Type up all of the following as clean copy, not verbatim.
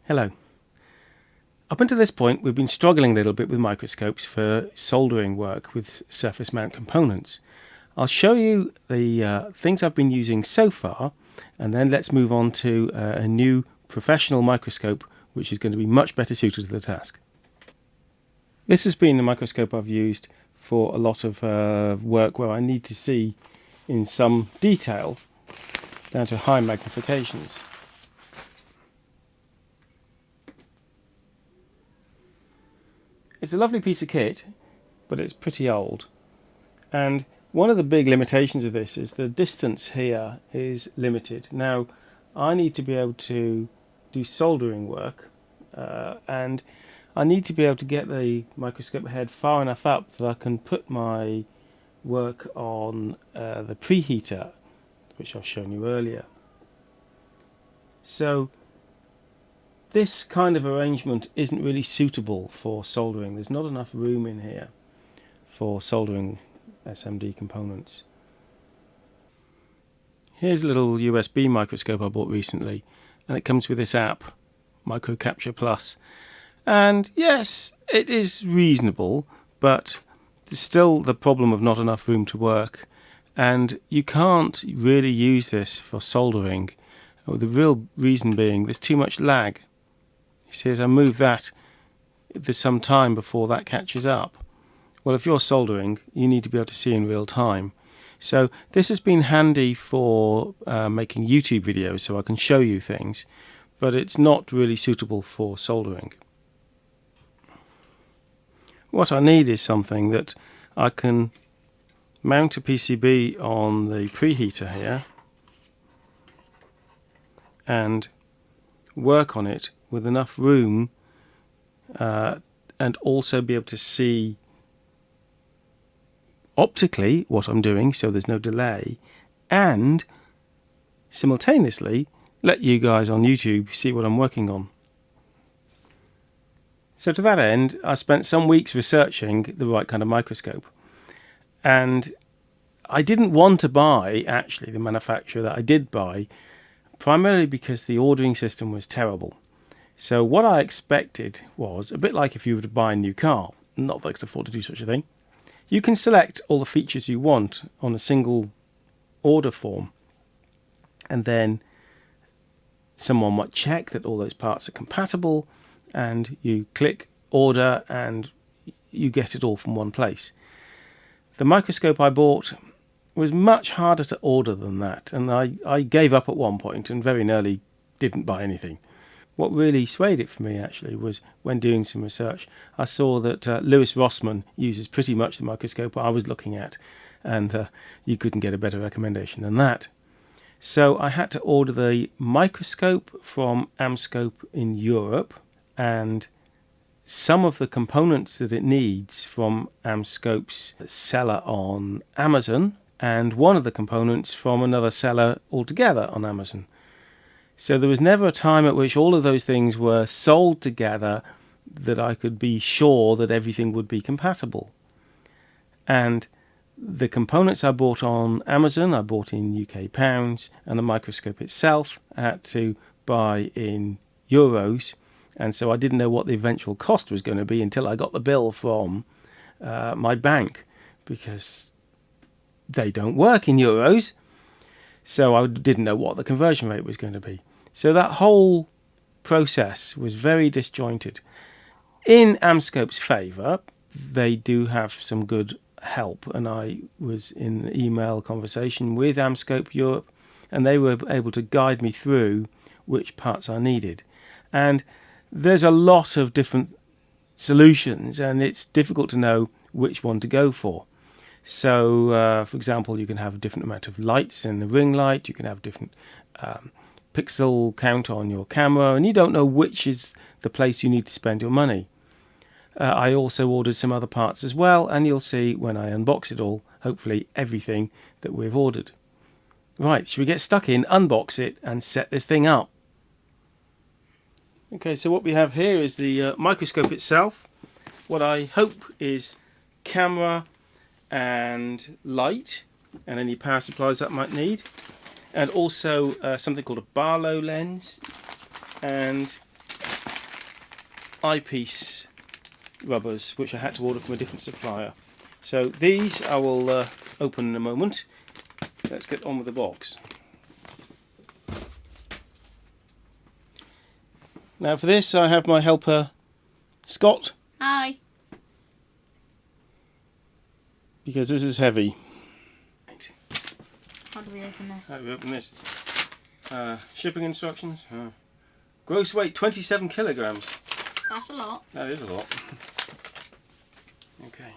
Hello. Up until this point we've been struggling a little bit with microscopes for soldering work with surface mount components. I'll show you the things I've been using so far, and then let's move on to a new professional microscope which is going to be much better suited to the task. This has been the microscope I've used for a lot of work where I need to see in some detail down to high magnifications. It's a lovely piece of kit, but it's pretty old. And one of the big limitations of this is the distance here is limited. Now, I need to be able to do soldering work, and I need to be able to get the microscope head far enough up that I can put my work on the preheater, which I've shown you earlier. So this kind of arrangement isn't really suitable for soldering. There's not enough room in here for soldering SMD components. Here's a little USB microscope I bought recently, and it comes with this app, Microcapture Plus. And yes, it is reasonable, but there's still the problem of not enough room to work, and you can't really use this for soldering. The real reason being there's too much lag. You see, as I move that, there's some time before that catches up. Well, if you're soldering, you need to be able to see in real time. So this has been handy for making YouTube videos so I can show you things, but it's not really suitable for soldering. What I need is something that I can mount a PCB on the preheater here and work on it with enough room and also be able to see optically what I'm doing so there's no delay, and simultaneously let you guys on YouTube see what I'm working on. So to that end, I spent some weeks researching the right kind of microscope, and I didn't want to buy actually the manufacturer that I did buy, primarily because the ordering system was terrible. So what I expected was a bit like if you were to buy a new car, not that I could afford to do such a thing. You can select all the features you want on a single order form, and then someone might check that all those parts are compatible, and you click order and you get it all from one place. The microscope I bought was much harder to order than that, and I gave up at one point and very nearly didn't buy anything. What really swayed it for me actually was when doing some research, I saw that Lewis Rossman uses pretty much the microscope I was looking at, and you couldn't get a better recommendation than that. So I had to order the microscope from Amscope in Europe, and some of the components that it needs from Amscope's seller on Amazon, and one of the components from another seller altogether on Amazon. So there was never a time at which all of those things were sold together that I could be sure that everything would be compatible. And the components I bought on Amazon, I bought in UK pounds, and the microscope itself I had to buy in euros, and so I didn't know what the eventual cost was going to be until I got the bill from my bank, because they don't work in euros, so I didn't know what the conversion rate was going to be. So that whole process was very disjointed. In Amscope's favour, they do have some good help, and I was in an email conversation with Amscope Europe, and they were able to guide me through which parts I needed. And there's a lot of different solutions, and it's difficult to know which one to go for. So, for example, you can have a different amount of lights in the ring light, you can have different pixel count on your camera, and you don't know which is the place you need to spend your money. I also ordered some other parts as well, and you'll see when I unbox it all, hopefully everything that we've ordered. Right, should we get stuck in, unbox it, and set this thing up? Okay, so what we have here is the microscope itself. What I hope is camera and light, and any power supplies that might need, and also something called a Barlow lens, and eyepiece rubbers, which I had to order from a different supplier. So these I will open in a moment. Let's get on with the box. Now for this I have my helper Scott. Hi. Because this is heavy. How do we open this? How do we open this? Shipping instructions. Gross weight 27 kilograms. That's a lot. That is a lot. Okay.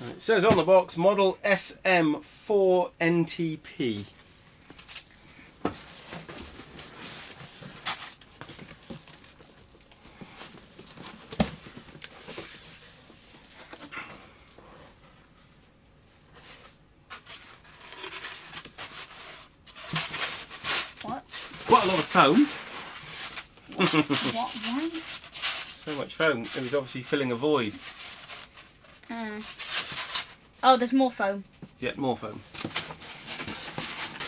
It says on the box, model SM-4NTP. What? Quite a lot of foam. What? So much foam. It was obviously filling a void. Oh, there's more foam. Yet more foam.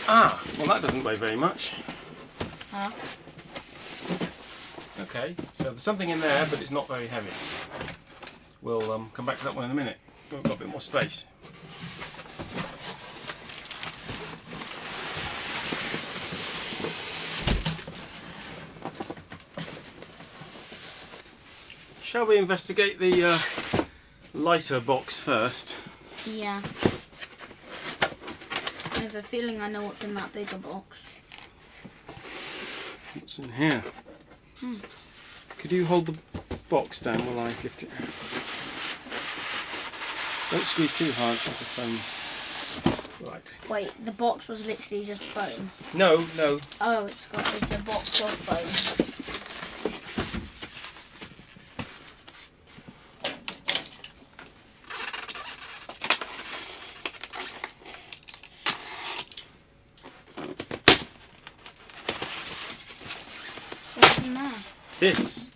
Ah, well that doesn't weigh very much. Huh? Okay, so there's something in there, but it's not very heavy. We'll come back to that one in a minute. We've got a bit more space. Shall we investigate the lighter box first? Yeah. I have a feeling I know what's in that bigger box. What's in here? Could you hold the box down while I lift it? Don't squeeze too hard because the foam's... Right. Wait, the box was literally just foam. No, no. Oh, it's a box of foam. This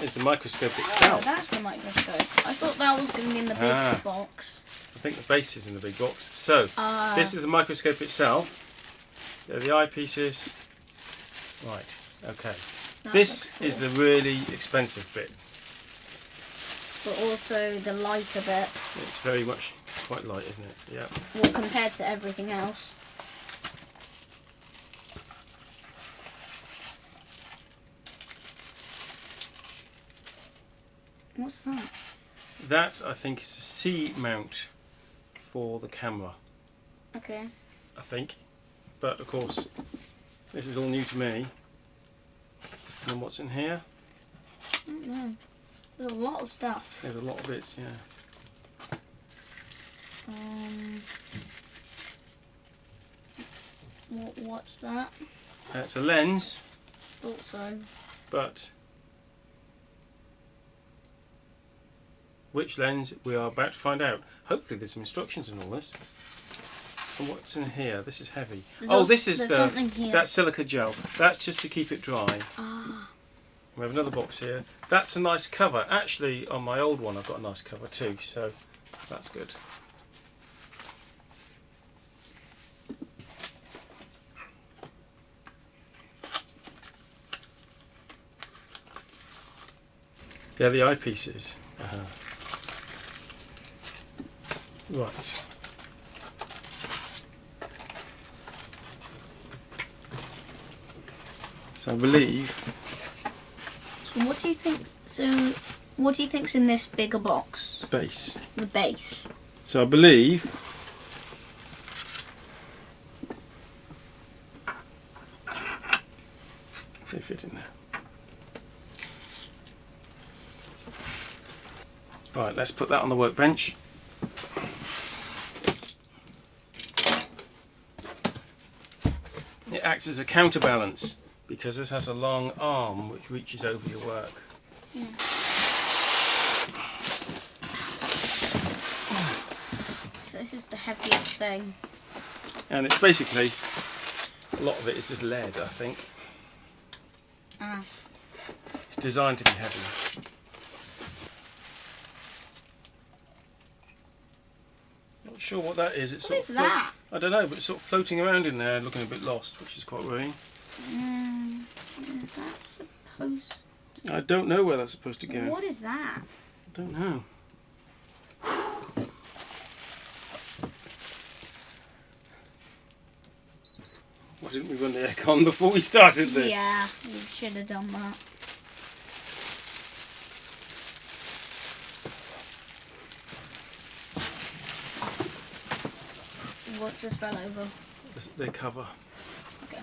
is the microscope Oh, itself. that's the microscope. I thought that was going to be in the big box. I think the base is in the big box. So, this is the microscope itself. There are the eyepieces. Right, okay. This is the really expensive bit. But also the lighter bit. It's very much quite light, isn't it? Yeah. Well, compared to everything else. What's that? That, I think, is a C mount for the camera. Okay. I think. But, of course, this is all new to me. And what's in here? I don't know. There's a lot of stuff. There's a lot of bits, yeah. What's that? It's a lens, Thought so. but which lens we are about to find out. Hopefully there's some instructions in all this. And what's in here? This is heavy. This is that silica gel. That's just to keep it dry. Ah. We have another box here. That's a nice cover. Actually, on my old one I've got a nice cover too, so that's good. They're the eyepieces. Right. So I believe. So what do you think? So what do you think's in this bigger box? Base. The base. So I believe. They fit in there. Right, let's put that on the workbench. It acts as a counterbalance because this has a long arm which reaches over your work. Yeah. So this is the heaviest thing. And it's basically, a lot of it is just lead, I think. Ah. It's designed to be heavy. Not sure what that is. It's What is that? I don't know, but it's sort of floating around in there, looking a bit lost, which is quite worrying. Is that supposed? I don't know where that's supposed to go. What is that? I don't know. Why didn't we run the aircon before we started this? Yeah, you should have done that. What just fell over? The cover. Okay.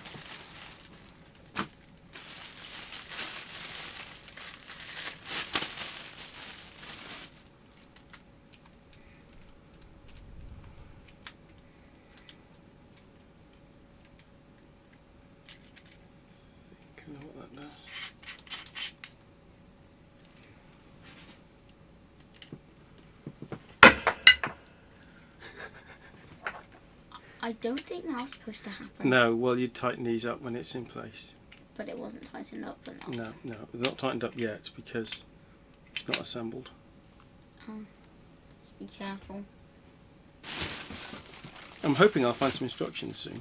I know what that does. I don't think that was supposed to happen. No, well, you tighten these up when it's in place. But it wasn't tightened up enough. No, not tightened up yet because it's not assembled. Oh, let's be careful. I'm hoping I'll find some instructions soon.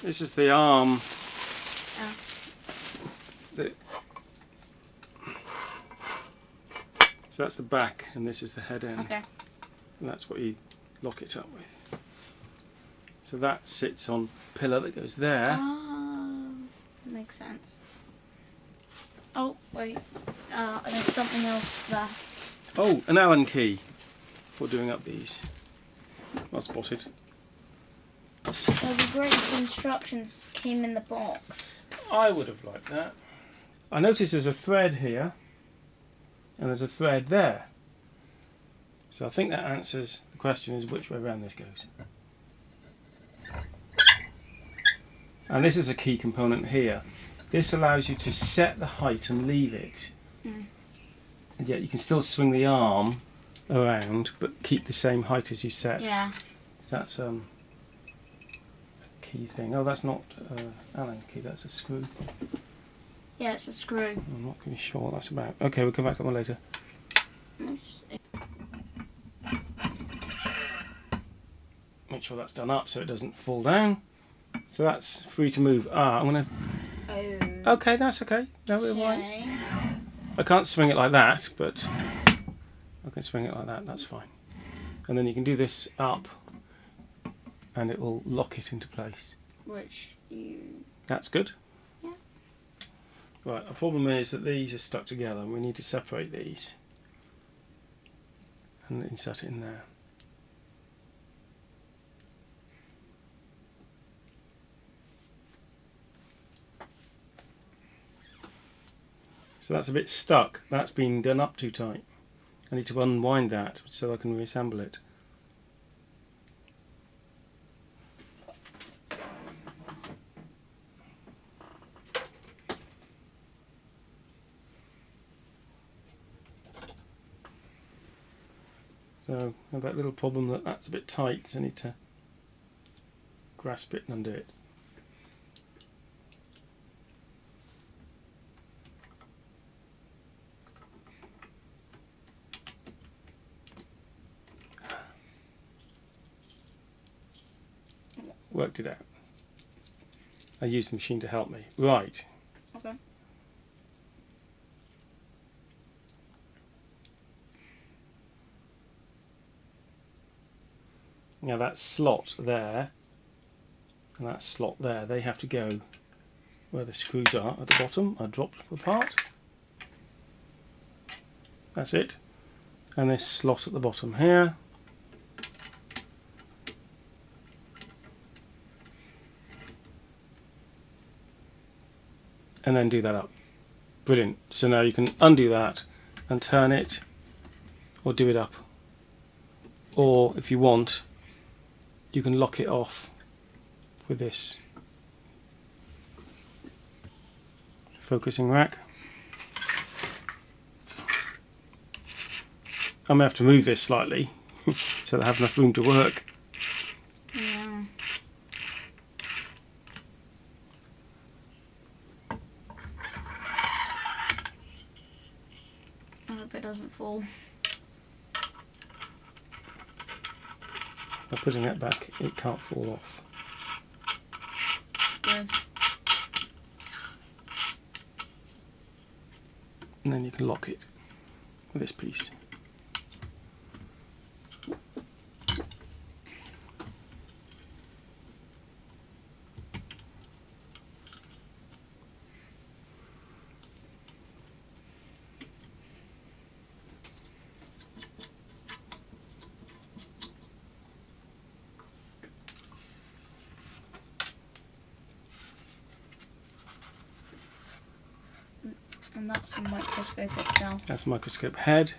This is the arm. Oh. So that's the back, and this is the head end. Okay. And that's what you lock it up with. So that sits on a pillar that goes there. Oh, makes sense. Oh, wait. There's something else there. Oh, an Allen key for doing up these. Well spotted. It would be great if the instructions came in the box. I would have liked that. I notice there's a thread here, and there's a thread there. So I think that answers the question is which way around this goes. And this is a key component here. This allows you to set the height and leave it. Mm. And yet you can still swing the arm around, but keep the same height as you set. Yeah. That's a key thing. Oh, that's not Allen key, that's a screw. Yeah, it's a screw. I'm not really sure what that's about. Okay, we'll come back to that one later. Make sure that's done up so it doesn't fall down. So that's free to move. I'm going to... Oh. Okay, that's okay. No, we're Okay. right. I can't swing it like that, but I can swing it like that, that's fine. And then you can do this up and it will lock it into place. Which you... That's good. Yeah. Right, the problem is that these are stuck together and we need to separate these and insert it in there. So that's a bit stuck. That's been done up too tight. I need to unwind that so I can reassemble it. So I have that little problem that that's a bit tight, so I need to grasp it and undo it. Worked it out. I used the machine to help me. Right. Okay. Now that slot there and that slot there, they have to go where the screws are at the bottom. I dropped apart. That's it. And this slot at the bottom here. And then do that up. Brilliant. So now you can undo that and turn it or do it up. Or if you want, you can lock it off with this focusing rack. I may have to move this slightly so that I have enough room to work. Yeah. I hope it doesn't fall. by putting that back, it can't fall off. Good. And then you can lock it with this piece. And that's the microscope itself. That's the microscope head.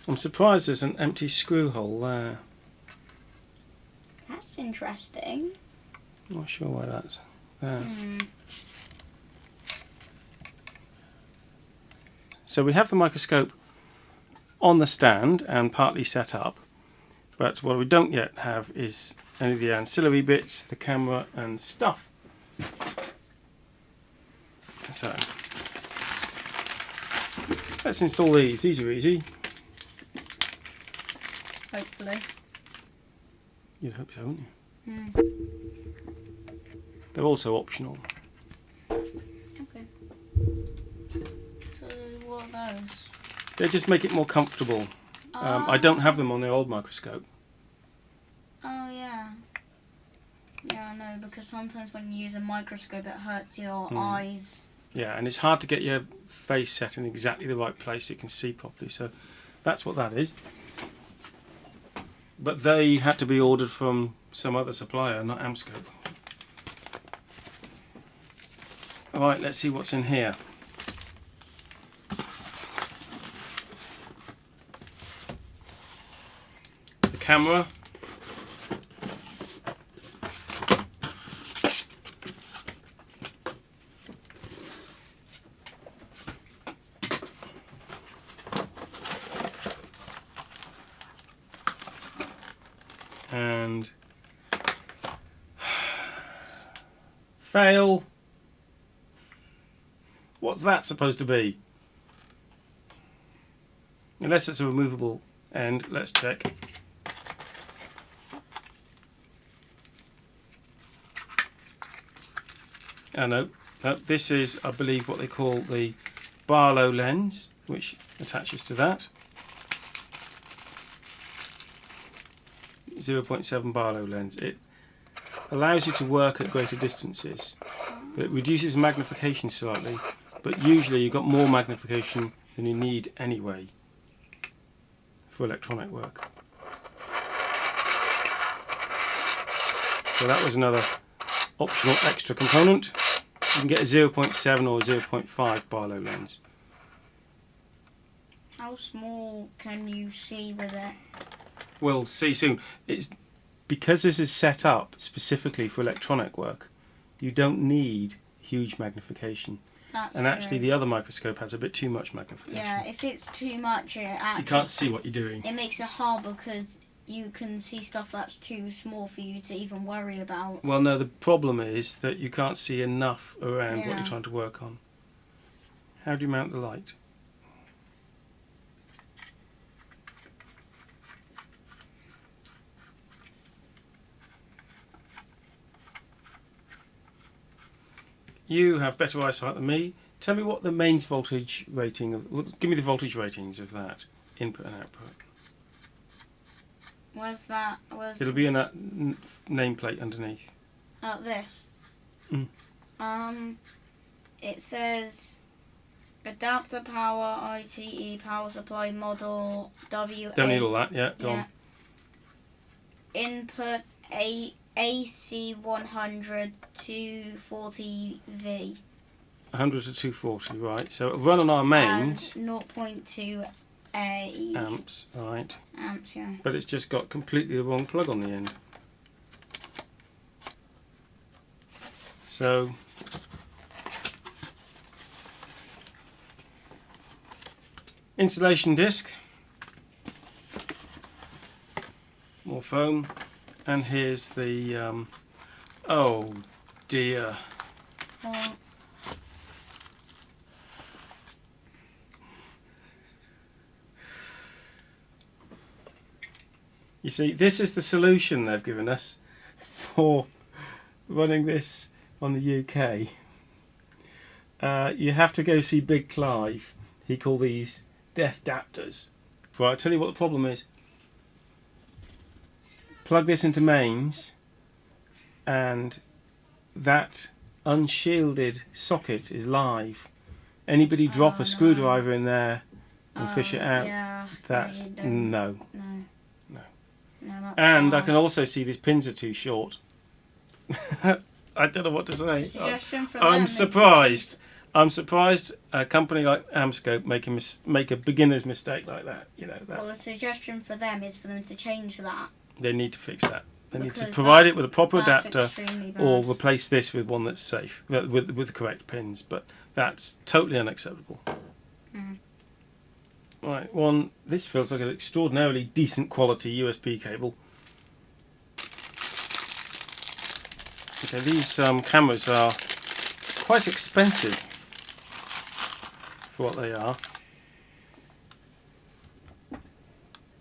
I'm surprised there's an empty screw hole there. That's interesting. Not sure why that's there. So we have the microscope on the stand and partly set up, but what we don't yet have is any of the ancillary bits, the camera and stuff. So let's install these. These are easy. Hopefully. You'd hope so, wouldn't you? Mm. They're also optional. Okay. So what are those? They just make it more comfortable. I don't have them on the old microscope. Oh yeah. Yeah, I know, because sometimes when you use a microscope it hurts your eyes. Yeah, and it's hard to get your face set in exactly the right place so you can see properly. So that's what that is. But they had to be ordered from some other supplier, not Amscope. Alright, let's see what's in here. The camera. And fail. What's that supposed to be? Unless it's a removable end, let's check. Oh no, this is, I believe, what they call the Barlow lens, which attaches to that. 0.7 Barlow lens. It allows you to work at greater distances, but it reduces magnification slightly, but usually you've got more magnification than you need anyway for electronic work. So that was another optional extra component. You can get a 0.7 or 0.5 Barlow lens. How small can you see with it? We'll see soon. It's because this is set up specifically for electronic work, you don't need huge magnification. That's and actually true. the other microscope has a bit too much magnification. Yeah, if it's too much, it actually, you can't see what you're doing. It makes it hard because you can see stuff that's too small for you to even worry about. Well, no, the problem is that you can't see enough around what Yeah. you're trying to work on. How do you mount the light? You have better eyesight than me. Tell me what the mains voltage rating of. Well, give me the voltage ratings of that input and output. Where's that? Where's It'll be in that nameplate underneath. this? Mm. It says adapter power ITE power supply model WA. Don't need all that. Yeah, go on. Input AC 100 240V. 100 to 240, right. So it'll run on our mains. And 0.2 amps, right. Amps, yeah. But it's just got completely the wrong plug on the end. So insulation disc, more foam, and here's the oh dear. You see, this is the solution they've given us for running this on the UK. You have to go see Big Clive. He called these Deathdaptors. Right, I'll tell you what the problem is. Plug this into mains, and that unshielded socket is live. Anybody drop a screwdriver in there and fish it out, that's no. And I can also see these pins are too short. I don't know what to say. I'm surprised. I'm surprised a company like Amscope make a beginner's mistake like that. You know. Well, the suggestion for them is for them to change that. They need to fix that. They need to provide it with a proper adapter, or replace this with one that's safe with the correct pins. But that's totally unacceptable. Right, this feels like an extraordinarily decent quality USB cable. Okay, these cameras are quite expensive for what they are.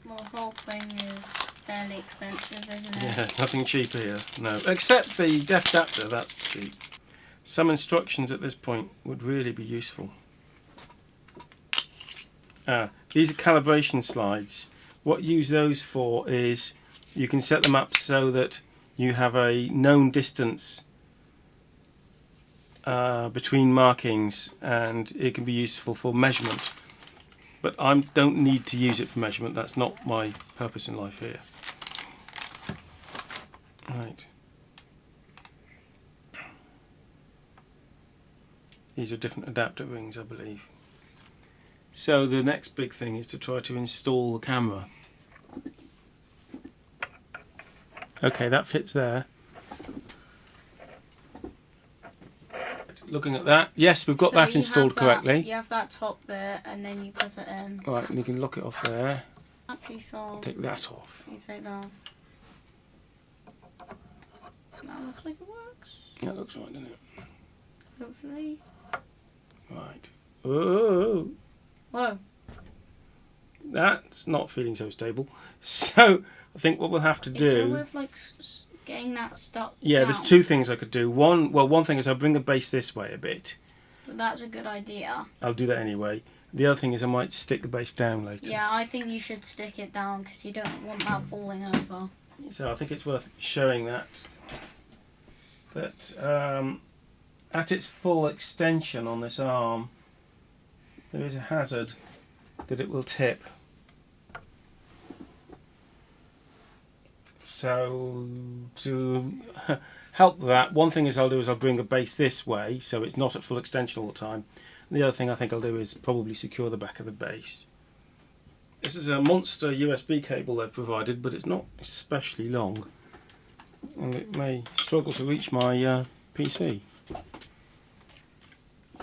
Well, the whole thing is fairly expensive, isn't it? Yeah, nothing cheap here, no. Except the Deathdaptor, that's cheap. Some instructions at this point would really be useful. These are calibration slides. What you use those for is you can set them up so that you have a known distance between markings, and it can be useful for measurement. But I don't need to use it for measurement. That's not my purpose in life here. Right. These are different adapter rings, I believe. So the next big thing is to try to install the camera. Okay, that fits there. Looking at that, yes, we've got that installed correctly. You have that top bit, and then you put it in. Right, and you can lock it off there. That piece off. Take that off. You take that off. That looks like it works. That looks right, doesn't it? Hopefully. Right. Oh. Whoa. That's not feeling so stable. So I think what we'll have to do. Is there a way of like getting that stuck? Yeah, down? there's two things I could do. One thing is I'll bring the base this way a bit. But that's a good idea. I'll do that anyway. The other thing is I might stick the base down later. Yeah, I think you should stick it down because you don't want that falling over. So I think it's worth showing that at its full extension on this arm, there is a hazard that it will tip. So to help that, one thing I'll do is I'll bring the base this way so it's not at full extension all the time. And the other thing I think I'll do is probably secure the back of the base. This is a monster USB cable they've provided, but it's not especially long, and it may struggle to reach my PC.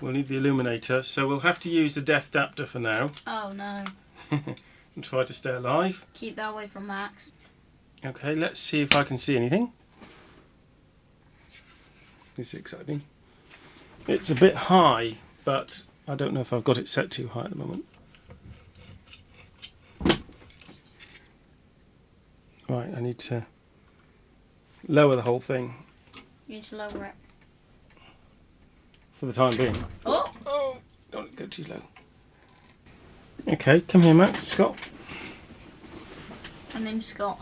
We'll need the illuminator, so we'll have to use the Deathdaptor for now. Oh no. And try to stay alive. Keep that away from Max. Okay, let's see if I can see anything. This is exciting. It's a bit high, but I don't know if I've got it set too high at the moment. Right, I need to lower the whole thing. You need to lower it. For the time being. Oh! Oh! Don't go too low. Okay, come here, Max. Scott. My name's Scott.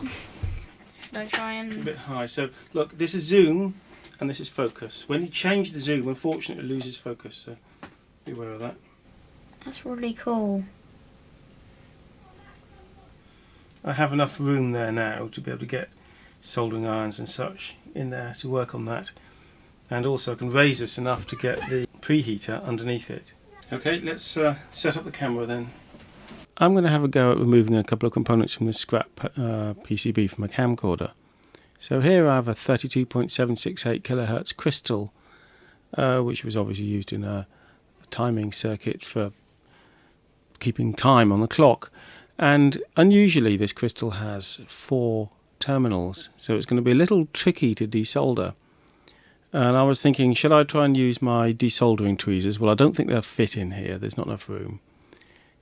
Should I try and... It's a bit high. So, look, this is zoom and this is focus. When you change the zoom, unfortunately, it loses focus. So, be aware of that. That's really cool. I have enough room there now to be able to get soldering irons and such in there to work on that. And also I can raise this enough to get the preheater underneath it. Okay, let's set up the camera then. I'm going to have a go at removing a couple of components from this scrap PCB from a camcorder. So here I have a 32.768 kHz crystal, which was obviously used in a timing circuit for keeping time on the clock. And unusually this crystal has 4 terminals, so it's going to be a little tricky to desolder. And I was thinking, should I try and use my desoldering tweezers? Well, I don't think they'll fit in here, there's not enough room.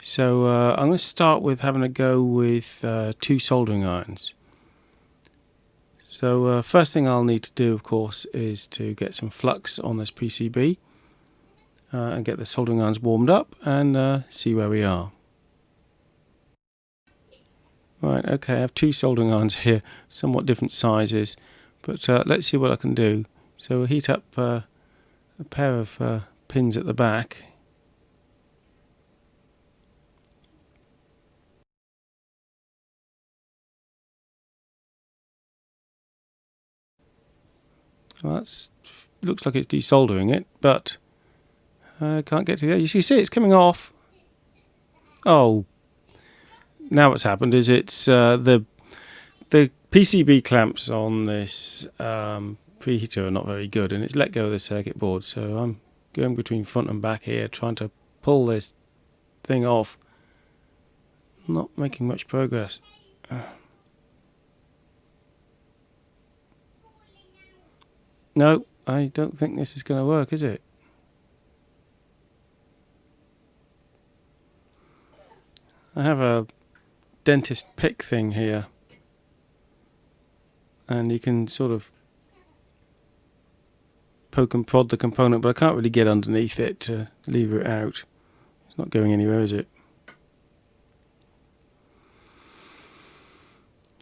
So I'm going to start with having a go with 2 soldering irons. So first thing I'll need to do, of course, is to get some flux on this PCB and get the soldering irons warmed up and see where we are. Right, okay, I have two soldering irons here, somewhat different sizes, but let's see what I can do. So we'll heat up a pair of pins at the back. Well, that looks like it's desoldering it, but I can't get to the edge. You see it's coming off. Oh, now what's happened is it's the PCB clamps on this preheater are not very good, and it's let go of the circuit board. So I'm going between front and back here, trying to pull this thing off. Not making much progress. No, I don't think this is going to work, is it? I have a dentist pick thing here, and you can sort of poke and prod the component, but I can't really get underneath it to lever it out. It's not going anywhere, is it?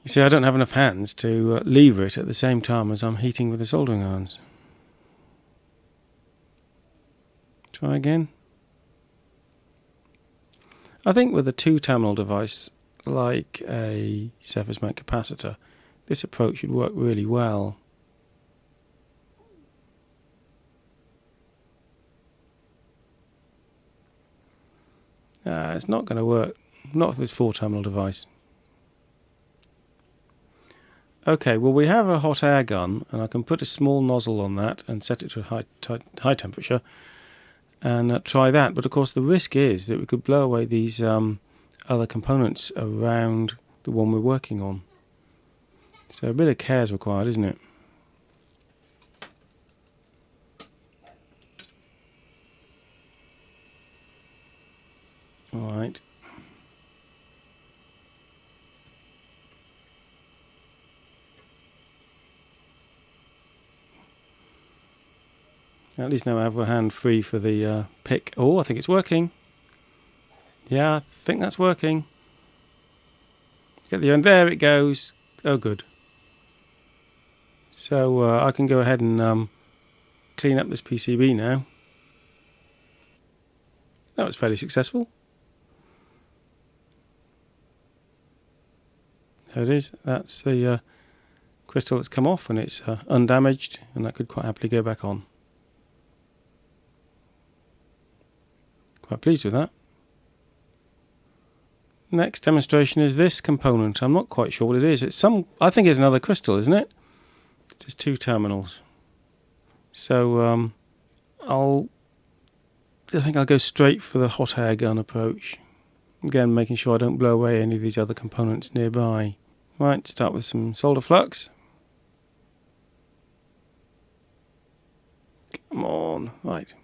You see, I don't have enough hands to lever it at the same time as I'm heating with the soldering irons. Try again. I think with a two-terminal device like a surface mount capacitor, this approach should work really well. It's not going to work, not with this four-terminal device. Okay, well we have a hot air gun, and I can put a small nozzle on that and set it to high temperature and try that. But of course the risk is that we could blow away these other components around the one we're working on. So a bit of care is required, isn't it? Alright. At least now I have a hand free for the pick. Oh, I think it's working. Yeah, I think that's working. Get the end. There it goes. Oh, good. So I can go ahead and clean up this PCB now. That was fairly successful. There it is. That's the crystal that's come off, and it's undamaged, and that could quite happily go back on. Quite pleased with that. Next demonstration is this component. I'm not quite sure what it is. It's I think it's another crystal, isn't it? Just two terminals. So I think I'll go straight for the hot air gun approach. Again, making sure I don't blow away any of these other components nearby. Right, start with some solder flux. Come on, right.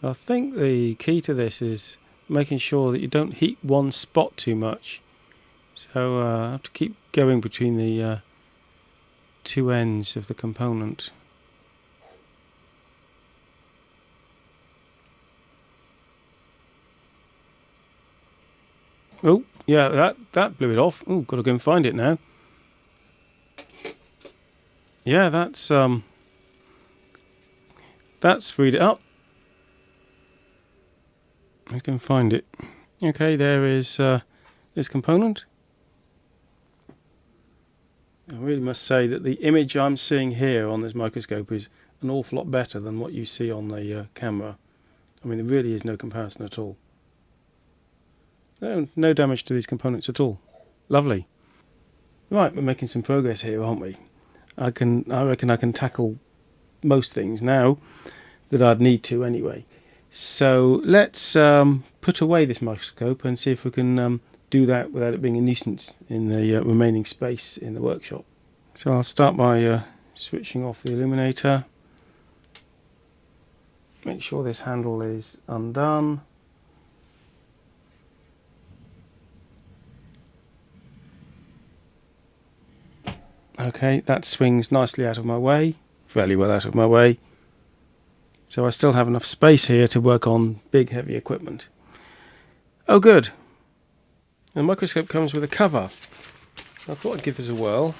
So I think the key to this is making sure that you don't heat one spot too much. So I have to keep going between the two ends of the component. Oh, yeah, that blew it off. Oh, got to go and find it now. Yeah, that's freed it up. Let's go and find it. Okay, there is this component. I really must say that the image I'm seeing here on this microscope is an awful lot better than what you see on the camera. I mean, there really is no comparison at all. No damage to these components at all. Lovely. Right, we're making some progress here, aren't we? I reckon I can tackle most things now that I'd need to anyway. So let's put away this microscope and see if we can do that without it being a nuisance in the remaining space in the workshop. So I'll start by switching off the illuminator. make sure this handle is undone. Okay, that swings nicely out of my way, fairly well out of my way. So I still have enough space here to work on big heavy equipment. Oh good, the microscope comes with a cover. I thought I'd give this a whirl.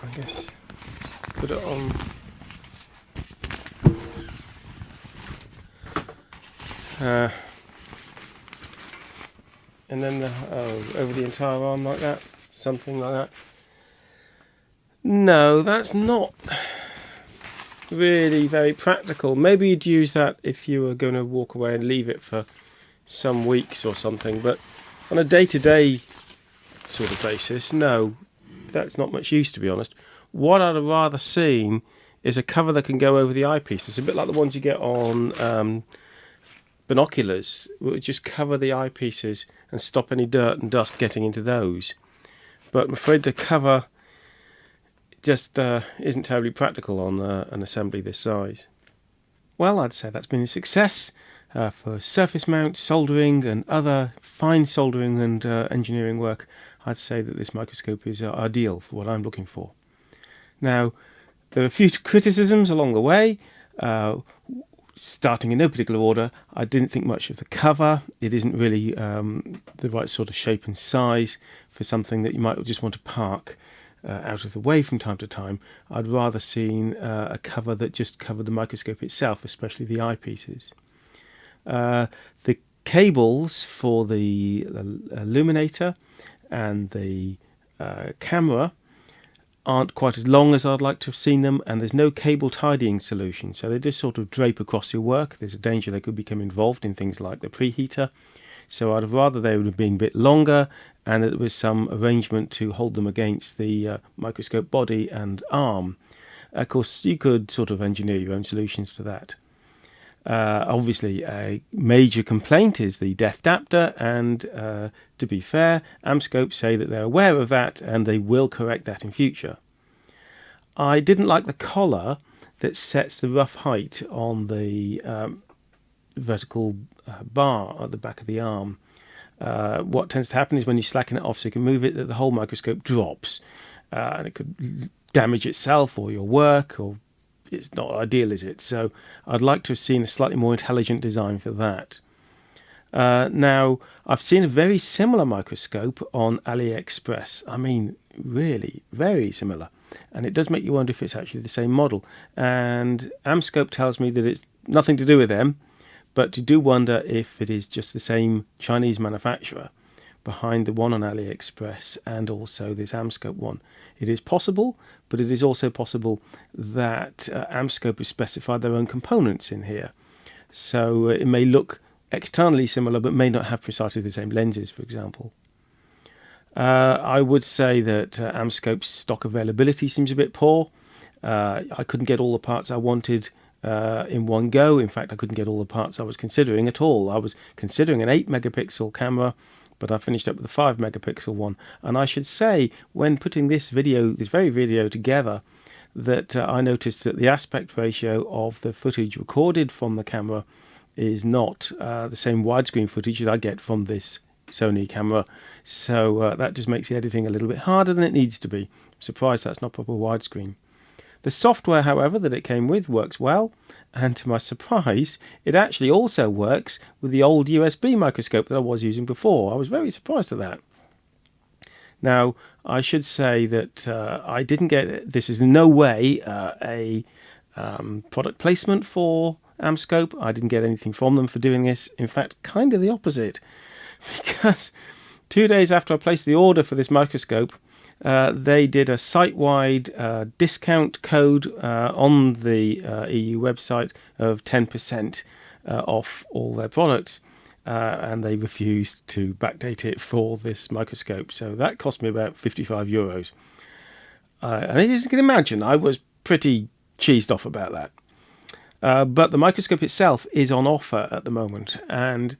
I guess put it on. And then over the entire arm like that, something like that. No, that's not really very practical. Maybe you'd use that if you were going to walk away and leave it for some weeks or something, but on a day-to-day sort of basis, no, that's not much use, to be honest. What I'd have rather seen is a cover that can go over the eyepiece. It's a bit like the ones you get on binoculars. It would just cover the eyepieces and stop any dirt and dust getting into those. But I'm afraid the cover just isn't terribly practical on an assembly this size. Well, I'd say that's been a success for surface mount, soldering and other fine soldering and engineering work. I'd say that this microscope is ideal for what I'm looking for. Now, there are a few criticisms along the way. Starting in no particular order, I didn't think much of the cover. It isn't really the right sort of shape and size for something that you might just want to park out of the way from time to time. I'd rather seen a cover that just covered the microscope itself, especially the eyepieces. The cables for the illuminator and the camera aren't quite as long as I'd like to have seen them, and there's no cable tidying solution, so they just sort of drape across your work. There's a danger they could become involved in things like the preheater, so I'd have rather they would have been a bit longer and that there was some arrangement to hold them against the microscope body and arm. Of course, you could sort of engineer your own solutions to that. Obviously, a major complaint is the Deathdaptor, and to be fair, Amscope say that they're aware of that and they will correct that in future. I didn't like the collar that sets the rough height on the vertical bar at the back of the arm. What tends to happen is when you slacken it off so you can move it, that the whole microscope drops, and it could damage itself or your work, or it's not ideal, is it? So I'd like to have seen a slightly more intelligent design for that. Now, I've seen a very similar microscope on AliExpress. I mean, really, very similar. And it does make you wonder if it's actually the same model. And Amscope tells me that it's nothing to do with them, but you do wonder if it is just the same Chinese manufacturer behind the one on AliExpress and also this Amscope one. It is possible, but it is also possible that Amscope has specified their own components in here. So it may look externally similar, but may not have precisely the same lenses, for example. I would say that Amscope's stock availability seems a bit poor. I couldn't get all the parts I wanted in one go. In fact, I couldn't get all the parts I was considering at all. I was considering an 8 megapixel camera, but I finished up with a 5 megapixel one. And I should say, when putting this very video together, that I noticed that the aspect ratio of the footage recorded from the camera is not the same widescreen footage that I get from this Sony camera. So that just makes the editing a little bit harder than it needs to be. I'm surprised that's not proper widescreen. The software, however, that it came with works well, and to my surprise, it actually also works with the old USB microscope that I was using before. I was very surprised at that. Now, I should say that I didn't get, this is in no way a product placement for Amscope. I didn't get anything from them for doing this. In fact, kind of the opposite, because 2 days after I placed the order for this microscope, they did a site-wide discount code on the EU website of 10% off all their products, and they refused to backdate it for this microscope. So that cost me about €55. And as you can imagine, I was pretty cheesed off about that. But the microscope itself is on offer at the moment, and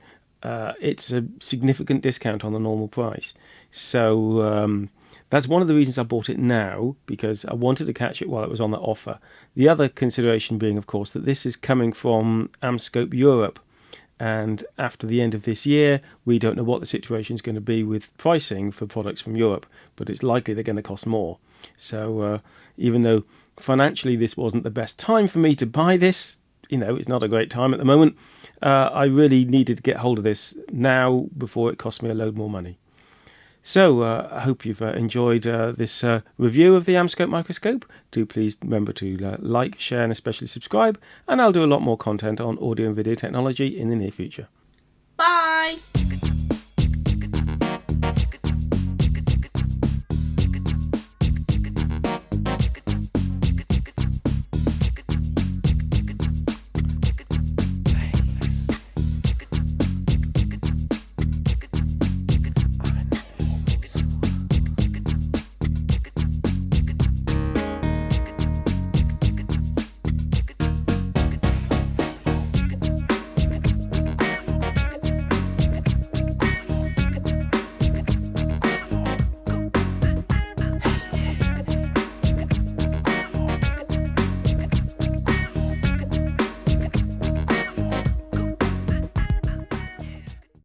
it's a significant discount on the normal price. So that's one of the reasons I bought it now, because I wanted to catch it while it was on the offer. The other consideration being, of course, that this is coming from Amscope Europe. And after the end of this year, we don't know what the situation is going to be with pricing for products from Europe, but it's likely they're going to cost more. So even though financially this wasn't the best time for me to buy this, it's not a great time at the moment, I really needed to get hold of this now before it cost me a load more money. So I hope you've enjoyed this review of the Amscope microscope. Do please remember to like, share and especially subscribe, and I'll do a lot more content on audio and video technology in the near future. Bye!